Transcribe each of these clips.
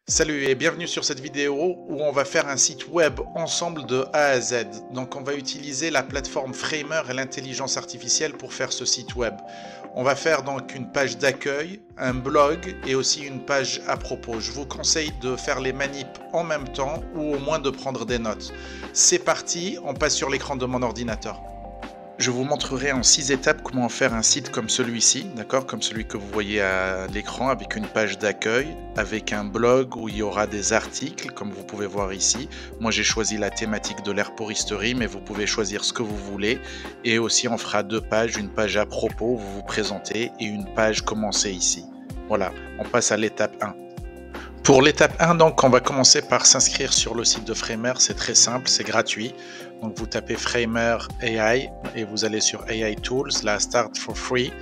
Salut et bienvenue sur cette vidéo où on va faire un site web ensemble de A à Z. Donc on va utiliser la plateforme Framer et l'intelligence artificielle pour faire ce site web. On va faire donc une page d'accueil, un blog et aussi une page à propos. Je vous conseille de faire les manips en même temps ou au moins de prendre des notes. C'est parti, on passe sur l'écran de mon ordinateur. Je vous montrerai en 6 étapes comment faire un site comme celui-ci, d'accord, comme celui que vous voyez à l'écran, avec une page d'accueil, avec un blog où il y aura des articles, comme vous pouvez voir ici. Moi j'ai choisi la thématique de l'herboristerie, mais vous pouvez choisir ce que vous voulez. Et aussi on fera deux pages, une page à propos où vous vous présentez et une page commencée ici. Voilà, on passe à l'étape 1. Pour l'étape 1, donc, on va commencer par s'inscrire sur le site de Framer. C'est très simple, c'est gratuit. Donc, vous tapez Framer AI et vous allez sur AI Tools, là, Start for Free.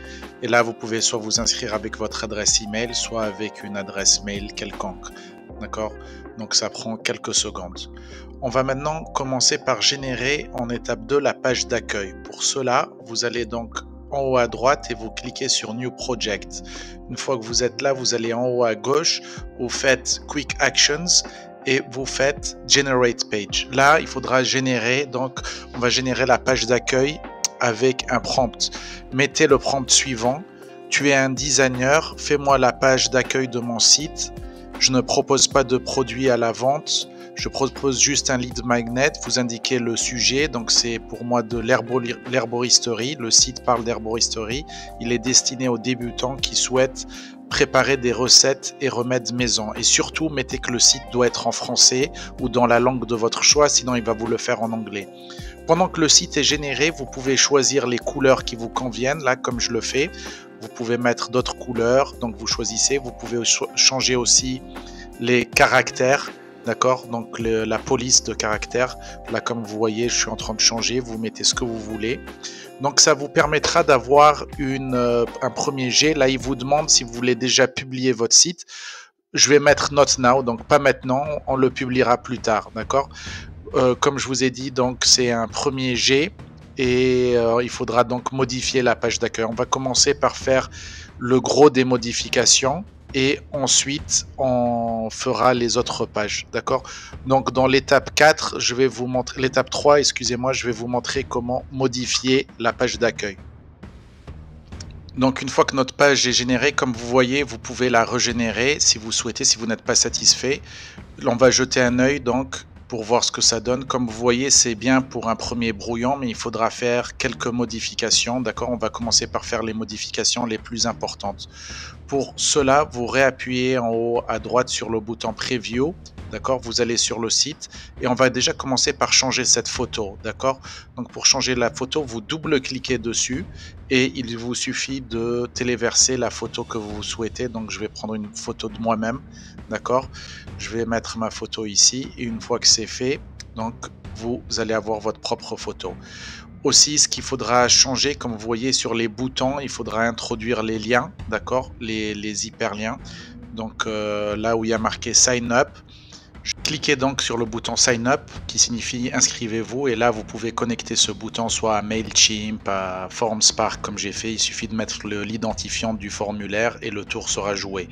Et là, vous pouvez soit vous inscrire avec votre adresse email, soit avec une adresse mail quelconque. D'accord? Donc, ça prend quelques secondes. On va maintenant commencer par générer en étape 2 la page d'accueil. Pour cela, vous allez donc en haut à droite et vous cliquez sur New Project. Une fois que vous êtes là, vous allez en haut à gauche, vous faites Quick Actions et vous faites Generate Page. Là, il faudra générer, donc on va générer la page d'accueil avec un prompt. Mettez le prompt suivant. Tu es un designer, fais-moi la page d'accueil de mon site. Je ne propose pas de produits à la vente. Je propose juste un lead magnet, vous indiquez le sujet, donc c'est pour moi de l'herboristerie, le site parle d'herboristerie, il est destiné aux débutants qui souhaitent préparer des recettes et remèdes maison. Et surtout, mettez que le site doit être en français ou dans la langue de votre choix, sinon il va vous le faire en anglais. Pendant que le site est généré, vous pouvez choisir les couleurs qui vous conviennent, là comme je le fais. Vous pouvez mettre d'autres couleurs, donc vous choisissez. Vous pouvez changer aussi les caractères. D'accord, donc la police de caractère, là comme vous voyez, je suis en train de changer, vous mettez ce que vous voulez. Donc ça vous permettra d'avoir un premier jet. Là, il vous demande si vous voulez déjà publier votre site. Je vais mettre Not Now, donc pas maintenant, on le publiera plus tard, d'accord. Comme je vous ai dit, donc c'est un premier jet et il faudra donc modifier la page d'accueil. On va commencer par faire le gros des modifications. Et ensuite, on fera les autres pages, d'accord? Donc, dans l'étape 4, je vais vous montrer, l'étape 3, excusez-moi, je vais vous montrer comment modifier la page d'accueil. Donc, une fois que notre page est générée, comme vous voyez, vous pouvez la régénérer si vous souhaitez, si vous n'êtes pas satisfait. On va jeter un œil, donc, pour voir ce que ça donne. Comme vous voyez, c'est bien pour un premier brouillon, mais il faudra faire quelques modifications, d'accord? On va commencer par faire les modifications les plus importantes. Pour cela, vous réappuyez en haut à droite sur le bouton Preview, d'accord? Vous allez sur le site et on va déjà commencer par changer cette photo, d'accord? Donc pour changer la photo, vous double-cliquez dessus et il vous suffit de téléverser la photo que vous souhaitez. Donc je vais prendre une photo de moi-même, d'accord? Je vais mettre ma photo ici et une fois que c'est fait, donc vous allez avoir votre propre photo. Aussi, ce qu'il faudra changer, comme vous voyez sur les boutons, il faudra introduire les liens, d'accord, les hyperliens. Donc là où il y a marqué Sign Up, cliquez donc sur le bouton Sign Up qui signifie inscrivez-vous et là vous pouvez connecter ce bouton soit à MailChimp, à FormSpark comme j'ai fait. Il suffit de mettre l'identifiant du formulaire et le tour sera joué.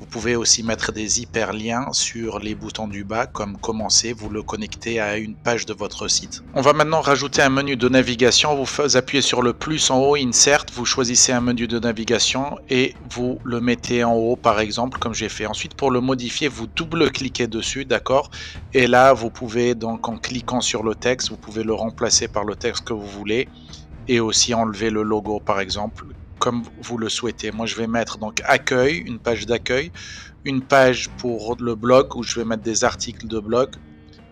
Vous pouvez aussi mettre des hyperliens sur les boutons du bas comme commencer, vous le connectez à une page de votre site. On va maintenant rajouter un menu de navigation. Vous appuyez sur le plus en haut, Insert, vous choisissez un menu de navigation et vous le mettez en haut par exemple comme j'ai fait. Ensuite pour le modifier, vous double-cliquez dessus, d'accord, et là vous pouvez donc en cliquant sur le texte, vous pouvez le remplacer par le texte que vous voulez et aussi enlever le logo par exemple comme vous le souhaitez. Moi je vais mettre donc accueil, une page d'accueil, une page pour le blog où je vais mettre des articles de blog,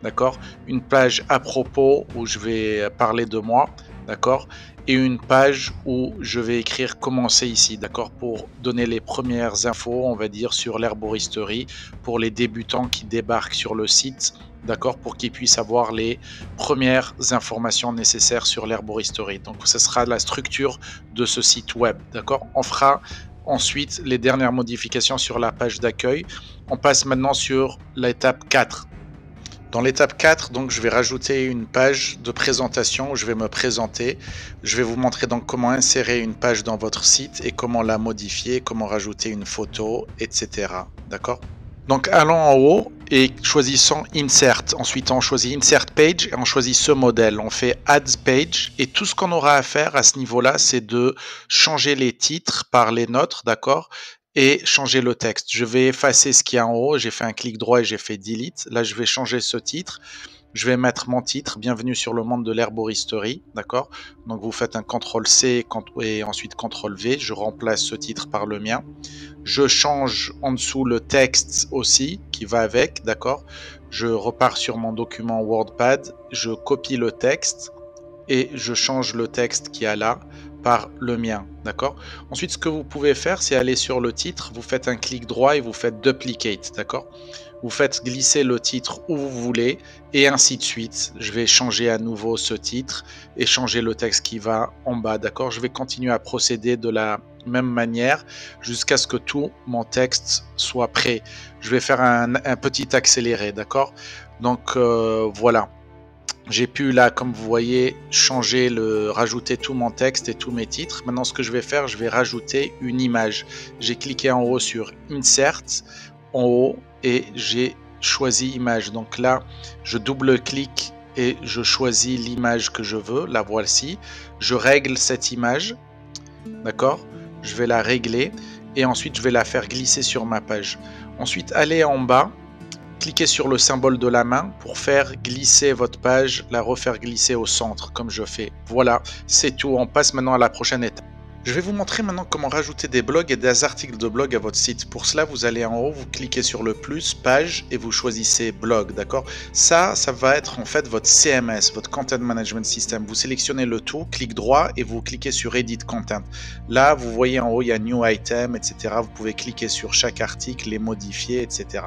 d'accord, une page à propos où je vais parler de moi, d'accord, et une page où je vais écrire commencer ici, d'accord, pour donner les premières infos, on va dire, sur l'herboristerie pour les débutants qui débarquent sur le site, d'accord, pour qu'ils puissent avoir les premières informations nécessaires sur l'herboristerie. Donc ce sera la structure de ce site web, d'accord. On fera ensuite les dernières modifications sur la page d'accueil. On passe maintenant sur l'étape 4. Dans l'étape 4, donc, je vais rajouter une page de présentation où je vais me présenter. Je vais vous montrer donc comment insérer une page dans votre site et comment la modifier, comment rajouter une photo, etc. D'accord ? Donc allons en haut et choisissons Insert. Ensuite on choisit Insert Page et on choisit ce modèle. On fait Add Page et tout ce qu'on aura à faire à ce niveau-là, c'est de changer les titres par les nôtres, d'accord, et changer le texte. Je vais effacer ce qui est en haut. J'ai fait un clic droit et j'ai fait Delete. Là, je vais changer ce titre. Je vais mettre mon titre, bienvenue sur le monde de l'herboristerie, d'accord? Donc vous faites un CTRL-C et ensuite CTRL-V, je remplace ce titre par le mien. Je change en dessous le texte aussi, qui va avec, d'accord? Je repars sur mon document WordPad, je copie le texte et je change le texte qui est là par le mien, d'accord? Ensuite, ce que vous pouvez faire, c'est aller sur le titre, vous faites un clic droit et vous faites Duplicate, d'accord? Vous faites glisser le titre où vous voulez et ainsi de suite. Je vais changer à nouveau ce titre et changer le texte qui va en bas, d'accord? Je vais continuer à procéder de la même manière jusqu'à ce que tout mon texte soit prêt. Je vais faire un petit accéléré, d'accord? Donc voilà. J'ai pu là, comme vous voyez, rajouter tout mon texte et tous mes titres. Maintenant, ce que je vais faire, je vais rajouter une image. J'ai cliqué en haut sur Insert, en haut, et j'ai choisi image. Donc là, je double-clique et je choisis l'image que je veux. La voici. Je règle cette image. D'accord? Je vais la régler et ensuite je vais la faire glisser sur ma page. Ensuite, allez en bas. Cliquez sur le symbole de la main pour faire glisser votre page, la refaire glisser au centre, comme je fais. Voilà, c'est tout. On passe maintenant à la prochaine étape. Je vais vous montrer maintenant comment rajouter des blogs et des articles de blog à votre site. Pour cela, vous allez en haut, vous cliquez sur le plus, page, et vous choisissez blog, d'accord? Ça va être en fait votre CMS, votre Content Management System. Vous sélectionnez le tout, clic droit, et vous cliquez sur Edit Content. Là, vous voyez en haut, il y a New Item, etc. Vous pouvez cliquer sur chaque article, les modifier, etc.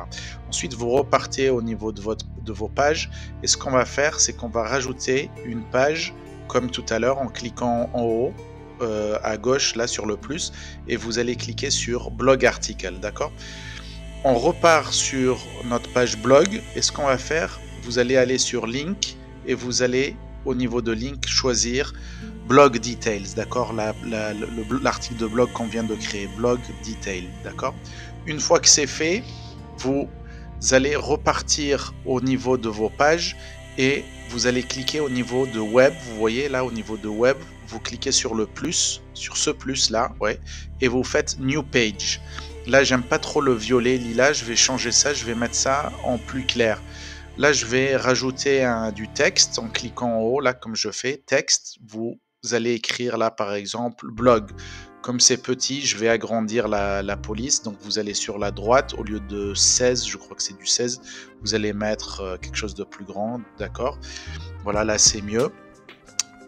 Ensuite, vous repartez au niveau de vos pages, et ce qu'on va faire, c'est qu'on va rajouter une page, comme tout à l'heure, en cliquant en haut, à gauche là sur le plus et vous allez cliquer sur blog article, d'accord? On repart sur notre page blog et ce qu'on va faire, vous allez aller sur link et vous allez au niveau de link choisir blog details, d'accord? L'article de blog qu'on vient de créer, blog detail, d'accord? Une fois que c'est fait, vous allez repartir au niveau de vos pages et vous allez cliquer au niveau de web. Vous voyez là au niveau de web, vous cliquez sur le plus, sur ce plus là, ouais, et vous faites new page. Là, j'aime pas trop le violet lilas, je vais changer ça, je vais mettre ça en plus clair. Là, je vais rajouter du texte en cliquant en haut, là, comme je fais, texte. Vous allez écrire là, par exemple, blog. Comme c'est petit, je vais agrandir la police. Donc, vous allez sur la droite, au lieu de 16, je crois que c'est du 16, vous allez mettre quelque chose de plus grand, d'accord? Voilà, là, c'est mieux.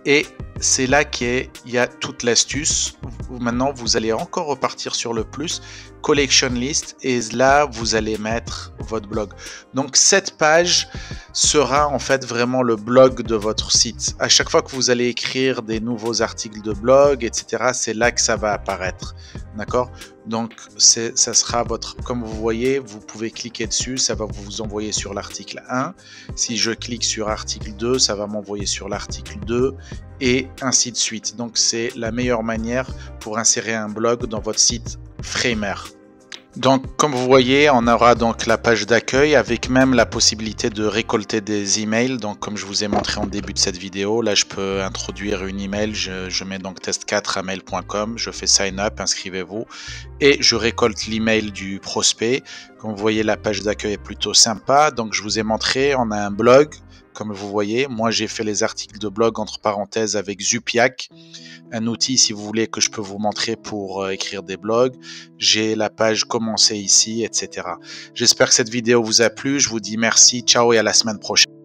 Et c'est là qu'il y a toute l'astuce. Maintenant, vous allez encore repartir sur le plus, collection list, et là, vous allez mettre votre blog. Donc, cette page sera en fait vraiment le blog de votre site. À chaque fois que vous allez écrire des nouveaux articles de blog, etc., c'est là que ça va apparaître. D'accord? Donc, ça sera votre... Comme vous voyez, vous pouvez cliquer dessus, ça va vous envoyer sur l'article 1. Si je clique sur article 2, ça va m'envoyer sur l'article 2 et ainsi de suite. Donc, c'est la meilleure manière pour insérer un blog dans votre site Framer. Donc, comme vous voyez, on aura donc la page d'accueil avec même la possibilité de récolter des emails. Donc, comme je vous ai montré en début de cette vidéo, là, je peux introduire une email. Je mets donc test4@mail.com. Je fais sign up, inscrivez-vous et je récolte l'email du prospect. Comme vous voyez, la page d'accueil est plutôt sympa. Donc, je vous ai montré, on a un blog. Comme vous voyez, moi j'ai fait les articles de blog entre parenthèses avec Zupiac, un outil si vous voulez que je peux vous montrer pour écrire des blogs. J'ai la page commencer ici, etc. J'espère que cette vidéo vous a plu. Je vous dis merci, ciao et à la semaine prochaine.